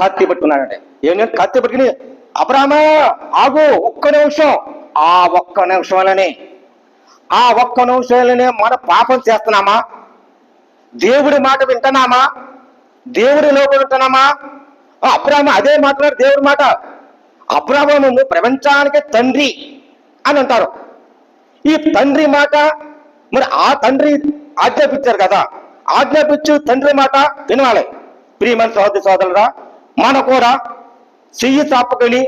కత్తి పట్టుకున్నాడంటే ఏంటంటే కత్తి పట్టుకుని అబ్రామా ఆగు ఒక్క నిమిషం, ఆ ఒక్క నిమిషంలోనే మన పాపం చేస్తున్నామా? దేవుడి మాట వింటున్నామా? దేవుడి లోపల వింటున్నామా? అబ్రామ అదే మాట్లాడు దేవుడి మాట. అబ్రామము ప్రపంచానికి తండ్రి అని అంటారు. ఈ తండ్రి మాట మరి ఆ తండ్రి ఆజ్ఞాపించారు కదా, ఆజ్ఞాపించు తండ్రి మాట వినాలి. ప్రియమైన సోదరి సోదరురా, మన కూడా చెయ్యి చాపకొని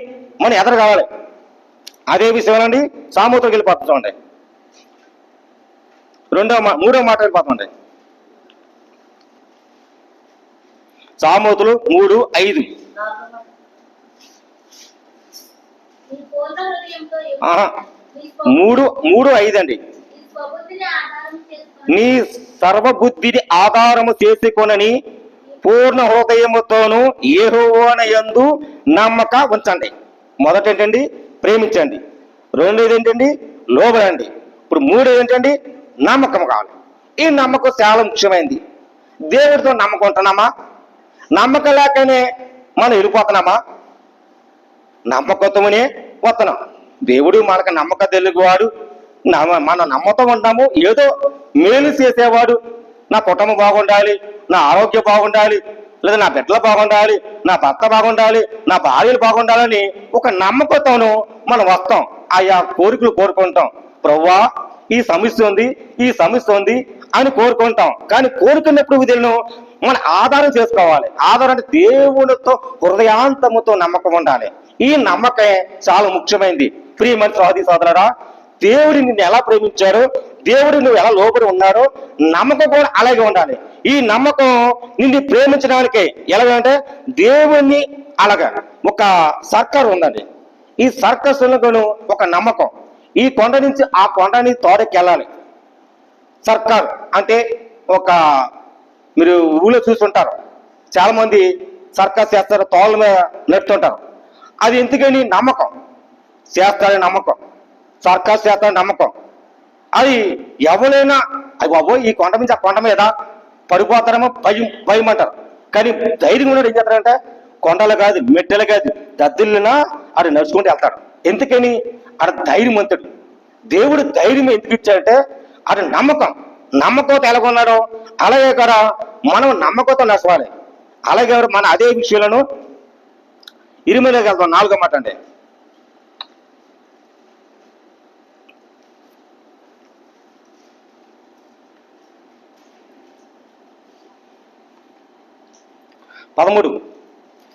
మనం ఎదరు కావాలి. అదే విషయం అండి సామెతలకు వెళ్ళిపోతుందండి. మూడో మాట వెళ్ళిపోతుందండి. సామెతలు 3:5. 3:5 అండి. నీ సర్వబుద్ధిని ఆధారము చేసుకొనని పూర్ణ హృదయముతోను యెహోవా యందు నమ్మక ఉంచండి. మొదట ఏంటండి? ప్రేమించండి. రెండోది ఏంటండి? లోబడండి. ఇప్పుడు మూడోది ఏంటండి? నమ్మకం కావాలి. ఈ నమ్మకం చాలా ముఖ్యమైనది. దేవుడితో నమ్మకం ఉంటున్నామా? నమ్మకం లేకనే మనం వెళ్ళిపోతున్నామా? నమ్మకంతోనే పోతున్నాం. దేవుడు మనకు నమ్మక తెలుగువాడు, మన నమ్మకం ఉంటాము. ఏదో మేలు చేసేవాడు, నా కుటుంబం బాగుండాలి, నా ఆరోగ్యం బాగుండాలి, లేదా నా బిడ్డలు బాగుండాలి, నా భర్త బాగుండాలి, నా భార్యలు బాగుండాలని ఒక నమ్మకంతోనూ మనం వస్తాం. ఆయా కోరికలు కోరుకుంటాం. ప్రభువా ఈ సమస్య ఉంది అని కోరుకుంటాం. కానీ కోరుకున్నప్పుడు విధులను మనం ఆధారం చేసుకోవాలి. ఆధారం అంటే దేవునితో హృదయాంతముతో నమ్మకం ఉండాలి. ఈ నమ్మకం చాలా ముఖ్యమైనది. ప్రియమైన సోదరి సోదరుడా, దేవుడు నిన్ను ఎలా ప్రేమించారో, దేవుడు నువ్వు ఎలా లోబడి ఉన్నారో నమ్మకం కూడా అలాగే ఉండాలి. ఈ నమ్మకం నిన్ను ప్రేమించడానికి ఎలాగంటే దేవుణ్ణి అలాగా ఒక సర్కారు ఉందండి. ఈ సర్కస్ను ఒక నమ్మకం. ఈ కొండ నుంచి ఆ కొండని తోడకి వెళ్ళాలి. సర్కార్ అంటే ఒక మీరు ఊళ్ళో చూస్తుంటారు, చాలా మంది సర్కస్ చేస్తారు, తోళ్ళ మీద నడుతుంటారు. అది ఎందుకని? నమ్మకం. చేస్తారని నమ్మకం, సర్కస్ చేస్తారని నమ్మకం. అది ఎవరైనా అది బాబో ఈ కొండ నుంచి ఆ కొండ మీద పడిపోతారేమో భయం అంటారు. కానీ ధైర్యం ఉన్నాడు ఏం చేస్తారంటే కొండలు కాదు, మెట్టెలు కాదు, దద్దుల్లినా ఆడు నడుచుకుంటూ వెళ్తాడు. ఎందుకని? ఆడ ధైర్యవంతుడు. దేవుడు ధైర్యం ఎందుకు ఇచ్చాడంటే అది నమ్మకంతో ఎలాగొన్నాడో అలాగే కదా మనం నమ్మకంతో నడవాలి. అలాగే మన అదే విషయాలను ఇరిమిలోకి వెళ్తాం. 4వ మాట అంటే పదమూడు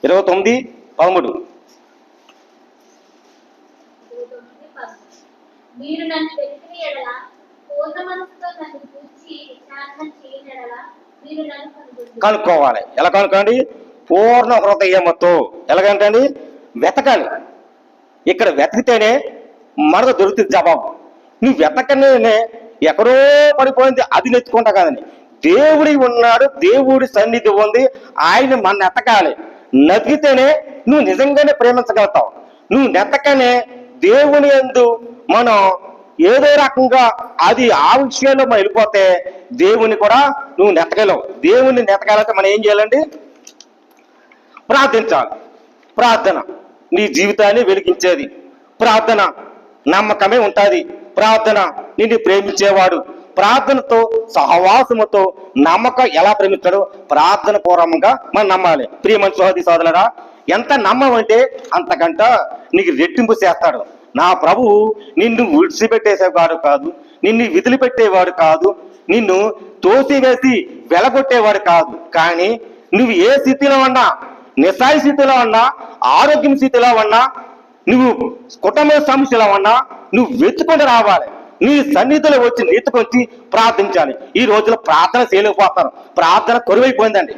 29:13. మీరు నన్ను వెతికిన యెడల పూర్ణ మనసుతో నన్ను చూచి విచారణ చేయని యెడల మీరు నన్ను కనుక్కోవాలి. ఎలా కనుక్కోండి? పూర్ణ హృదయముతో. ఎలాగంటండి? వెతకాలి. ఇక్కడ వెతికితేనే మనకు దొరుకుతుంది జవాబు. నువ్వు వెతకనే ఎక్కడో పడిపోయింది అది నెచ్చుకుంటా కదండి. దేవుడి ఉన్నాడు, దేవుడి సన్నిధి ఉంది, ఆయన మన ఎతకాలి. నతికితేనే నువ్వు నిజంగానే ప్రేమించగలుగుతావు. నువ్వు నెతకనే దేవుని యందు మనం ఏదో రకంగా అది ఆ విషయంలో మనం వెళ్ళిపోతే దేవుని కూడా నువ్వు నెతకలేవు. దేవుని నెతకాలంటే మనం ఏం చేయాలండి? ప్రార్థించాలి. ప్రార్థన నీ జీవితాన్ని వెలిగించేది. ప్రార్థన నమ్మకమే ఉంటుంది. ప్రార్థన నిన్ను ప్రేమించేవాడు. ప్రార్థనతో సహవాసముతో నమ్మకం ఎలా ప్రేమిస్తాడో ప్రార్థన పూర్వకంగా మనం నమ్మాలి. ప్రియమైన సోదరి సోదరులారా, ఎంత నమ్మమంటే అంతకంట నీకు రెట్టింపు చేస్తాడు. నా ప్రభువు నిన్ను విడిచిపెట్టేసేవాడు కాదు, నిన్ను విదిలిపెట్టేవాడు కాదు, నిన్ను తోసివేసి వెలగొట్టేవాడు కాదు. కానీ నువ్వు ఏ స్థితిలో ఉన్నా, నిస్సాయ స్థితిలో ఉన్నా, ఆరోగ్యం స్థితిలో ఉన్నా, నువ్వు కుటుంబ సమస్యలో ఉన్నా నువ్వు వెతుకొని రావాలి. నీ సన్నిధిలో వచ్చి నీతుకొచ్చి ప్రార్థించాలి. ఈ రోజులో ప్రార్థన చేయలేకపోతారు. ప్రార్థన కొరువైపోయిందండి.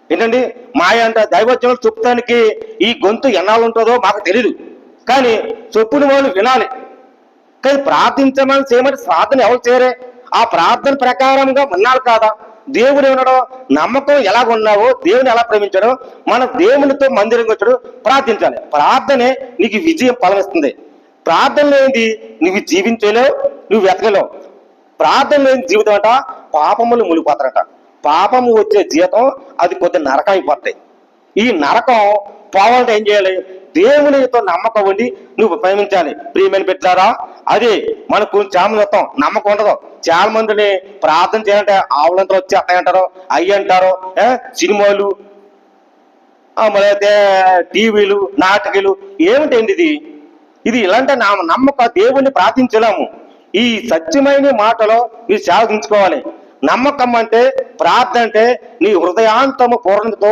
ఏంటండి? మాయ అంటే దైవజనులు చెప్తానికి ఈ గొంతు ఎన్నాళ్ళు ఉంటుందో మాకు తెలియదు. కానీ చెప్పుని వాళ్ళు వినాలి. కానీ ప్రార్థించమని చేయమని ప్రార్థన ఎవరు చేయరే? ఆ ప్రార్థన ప్రకారంగా వినాలి కాదా? దేవుడు ఏమన్నాడో, నమ్మకం ఎలాగున్నావో, దేవుని ఎలా ప్రేమించాడో, మన దేవునితో మందిరం వచ్చాడు ప్రార్థించాలి. ప్రార్థనే నీకు విజయం ఫలమిస్తుంది. ప్రార్థన లేనిది నువ్వు జీవించలేవు, నువ్వు వెతకలేవు. ప్రార్థన లేని జీవితం పాపములు మునిగిపోతారట. పాపము వచ్చే జీవితం అది కొద్ది నరకం అయిపోతాయి. ఈ నరకం పోవాలంటే ఏం చేయాలి? దేవునితో నమ్మకం ఉండి నువ్వు ప్రేమించాలి. ప్రియమైన పెట్టారా, అదే మనకు చాలా మంది వస్తాం, నమ్మకం ఉండదు. చాలా మందిని ప్రార్థన చేయాలంటే ఆవులంతా వచ్చి అట్టంటారు, అయ్యి అంటారు, సినిమాలు, మరైతే టీవీలు, నాటకాలు ఏమిటండి ఇది ఇలాంటి నమ్మక దేవుణ్ణి ప్రార్థించలేము. ఈ సత్యమైన మాటలో మీరు సాధించుకోవాలి. నమ్మకం అంటే, ప్రార్థన అంటే నీ హృదయాంతము పూర్ణతో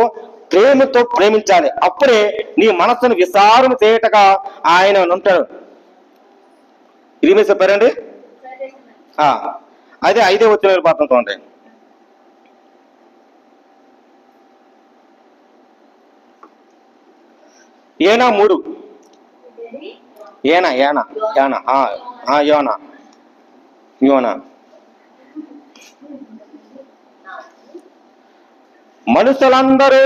ప్రేమతో ప్రేమించాలి. అప్పుడే నీ మనస్సును విసారం చేయటగా ఆయన ఉంటాడు. ఇది మీరు చెప్పారండి. అదే 5వ వచనం పాత్ర చూడండి. ఏనా 3 ఏనా ఏనా ఏనా యోనా యోనా మనుషులందరూ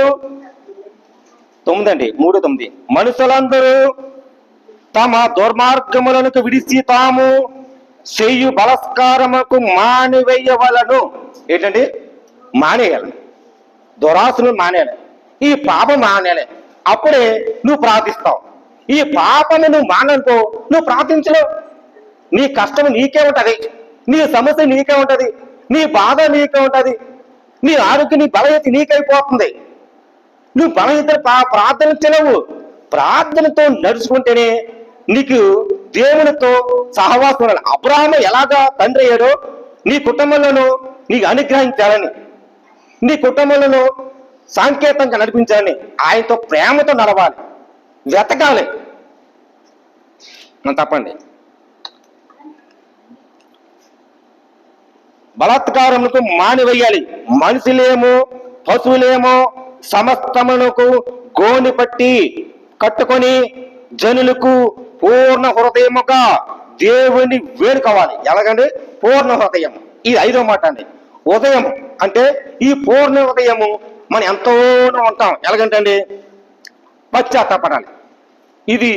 9 అండి, 3:9. మనుషులందరూ తమ దుర్మార్గములను విడిచి తాము చెయ్యు బలస్కారముకు మానివేయవలను. ఏంటండి? మానేయాలి. దురాశను మానేయాలి. ఈ పాపం మానేయాలి. అప్పుడే నువ్వు ప్రార్థిస్తావు. ఈ పాపను నువ్వు మానంతో నువ్వు ప్రార్థించలేవు. నీ కష్టం నీకే ఉంటది, నీ సమస్య నీకే ఉంటది, నీ బాధ నీకే ఉంటది, నీ ఆరోగ్యం, నీ బలహీనత నీకైపోతుంది. నువ్వు బలహీనత ప్రార్థించలేవు. ప్రార్థనతో నడుచుకుంటేనే నీకు దేవునితో సహవాసం ఉండాలి. అబ్రహాము ఎలాగా తండ్రి అయ్యాడో నీ కుటుంబంలోనూ నీకు అనుగ్రహించాలని, నీ కుటుంబంలో సాంకేతంగా నడిపించాలని, ఆయనతో ప్రేమతో నడవాలి, వెతకాలి. తప్పండి. బలాత్కారములకు మానివేయాలి. మనుషులేమో పశువులేమో సమస్తమునకు గోని పట్టి కట్టుకొని జనులకు పూర్ణ హృదయముగా దేవుని వేడుకోవాలి. ఎలాగండి? పూర్ణ హృదయం. ఇది 5వ మాట అండి. ఉదయం అంటే ఈ పూర్ణ హృదయము మనం ఎంతో ఉంటాం. ఎలాగంటే అండి, పశ్చాత్తాపడాలి. ఇది